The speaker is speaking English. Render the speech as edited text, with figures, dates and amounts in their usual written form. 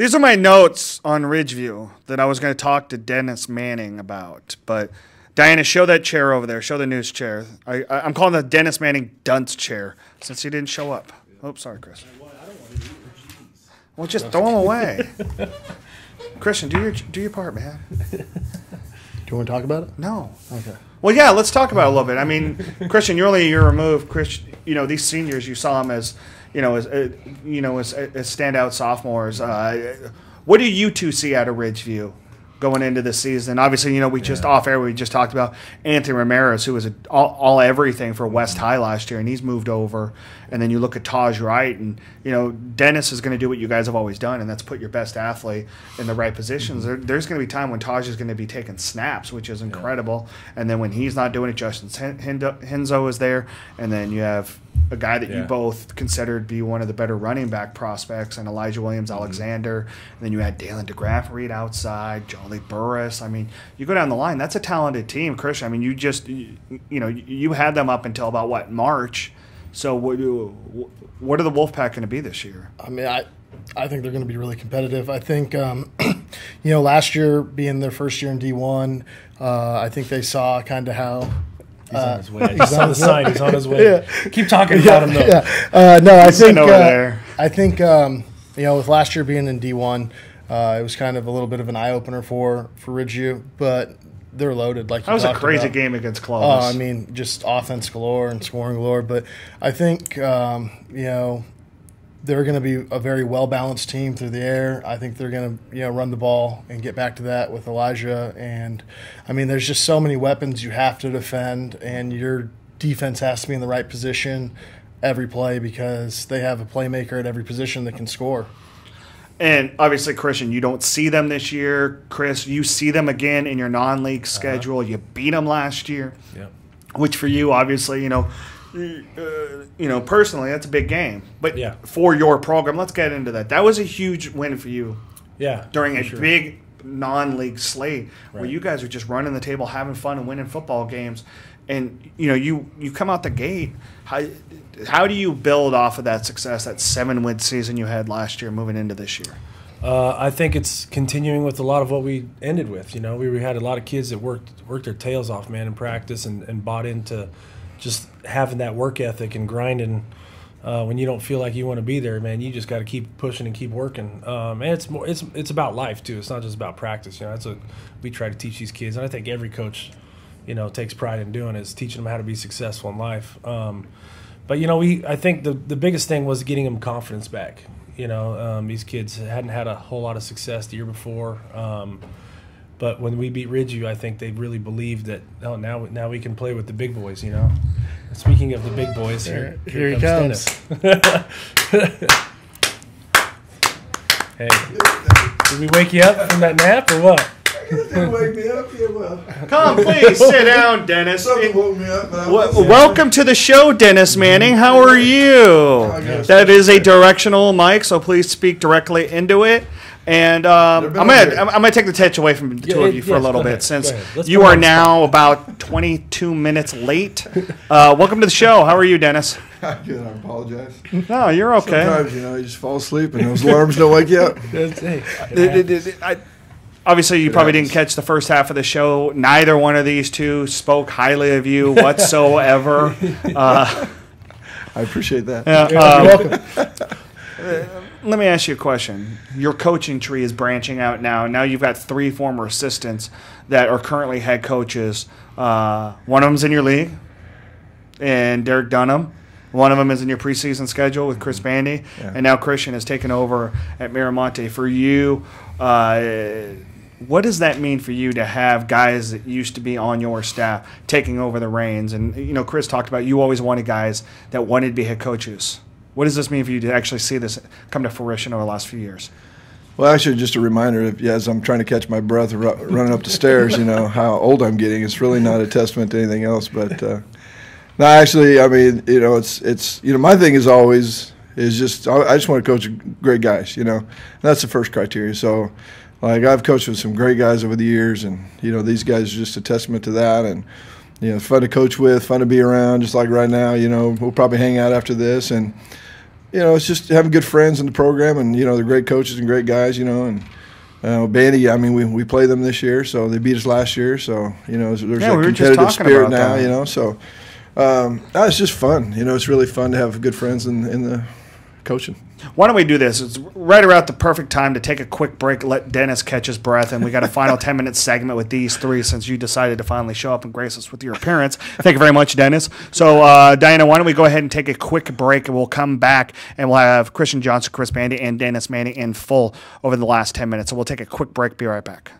These are my notes on Ridgeview that I was going to talk to Dennis Manning about. But, Diana, show that chair over there. Show the news chair. I'm calling the Dennis Manning dunce chair since he didn't show up. Oh, sorry, Chris. Well, just throw him away. Christian, do your part, man. Do you want to talk about it? No. Okay. Well, yeah, let's talk about it a little bit. I mean, Christian, you're only a year removed. Christian, these seniors, you saw them as standout sophomores. What do you two see out of Ridgeview going into the season? Obviously, we just off air, we just talked about Anthony Ramirez, who was all everything for West High last year, and he's moved over. And then you look at Taj Wright, and Dennis is going to do what you guys have always done, and that's put your best athlete in the right positions. There's going to be time when Taj is going to be taking snaps, which is incredible. And then when he's not doing it, Justin Henzo is there, and then you have a guy that you both considered be one of the better running back prospects, and Elijah Williams-Alexander. And then you had Dalen DeGraff Reed outside, Jolly Burris. I mean, you go down the line, that's a talented team, Christian. I mean, you had them up until about, March. So what are the Wolfpack going to be this year? I mean, I think they're going to be really competitive. I think, last year being their first year in D1, I think they saw kind of how – he's on his way. He's on the sign. He's on his way. Yeah. Keep talking about him, though. Yeah. No, I think – with last year being in D1, it was kind of a little bit of an eye-opener for Ridgeview, but – they're loaded, like you talked about. That was a crazy game against Columbus. I mean, just offense galore and scoring galore. But I think, they're going to be a very well-balanced team through the air. I think they're going to, run the ball and get back to that with Elijah. And, I mean, there's just so many weapons you have to defend, and your defense has to be in the right position every play because they have a playmaker at every position that can score. And obviously, Christian, you don't see them this year. Chris, you see them again in your non-league schedule. You beat them last year, which for you, obviously, personally, that's a big game. But for your program, let's get into that. That was a huge win for you. Yeah, during a big non-league slate where you guys are just running the table, having fun, and winning football games. And you come out the gate. How do you build off of that success, that 7-win season you had last year, moving into this year? I think it's continuing with a lot of what we ended with. We had a lot of kids that worked their tails off, man, in practice and bought into just having that work ethic and grinding. When you don't feel like you want to be there, man, you just got to keep pushing and keep working. And it's about life too. It's not just about practice. That's what we try to teach these kids, and I think every coach, takes pride in doing is teaching them how to be successful in life. But I think the biggest thing was getting them confidence back. These kids hadn't had a whole lot of success the year before. But when we beat Ridgeview, I think they really believed that now we can play with the big boys. Speaking of the big boys, here he comes. Hey, did we wake you up from that nap or what? Wake me up, well. Come, please sit down, Dennis. Something woke me up. Welcome to the show, Dennis Manning. How are you? That is a directional mic, so please speak directly into it. And I'm gonna take the touch away from the two of you for a little bit, since you are now about 22 minutes late. Welcome to the show. How are you, Dennis? I'm good. I apologize. No, you're okay. Sometimes you just fall asleep and those alarms don't wake you up. Obviously, you probably didn't catch the first half of the show. Neither one of these two spoke highly of you whatsoever. I appreciate that. You're welcome. Let me ask you a question. Your coaching tree is branching out now. Now you've got 3 former assistants that are currently head coaches. One of them's in your league, and Derek Dunham. One of them is in your preseason schedule with Chris Bandy. And now Christian has taken over at Mira Monte. For you, what does that mean for you to have guys that used to be on your staff taking over the reins? And, Chris talked about you always wanted guys that wanted to be head coaches. What does this mean for you to actually see this come to fruition over the last few years? Well, actually, just a reminder, as I'm trying to catch my breath running up the stairs, how old I'm getting. It's really not a testament to anything else. But, no, actually, I mean, it's my thing is always I just want to coach great guys, And that's the first criteria. So, I've coached with some great guys over the years, and, these guys are just a testament to that. And, you know, fun to coach with, fun to be around, just like right now. You know, we'll probably hang out after this. And it's just having good friends in the program, and they're great coaches and great guys, and Bandy. I mean, we play them this year, so they beat us last year, so there's a competitive spirit now, so it's just fun. It's really fun to have good friends in the coaching. Why don't we do this? It's right around the perfect time to take a quick break, let Dennis catch his breath, and we got a final 10-minute segment with these three since you decided to finally show up and grace us with your appearance. Thank you very much, Dennis. So, Diana, why don't we go ahead and take a quick break, and we'll come back, and we'll have Christian Johnson, Chris Bandy, and Dennis Manning in full over the last 10 minutes. So we'll take a quick break. Be right back.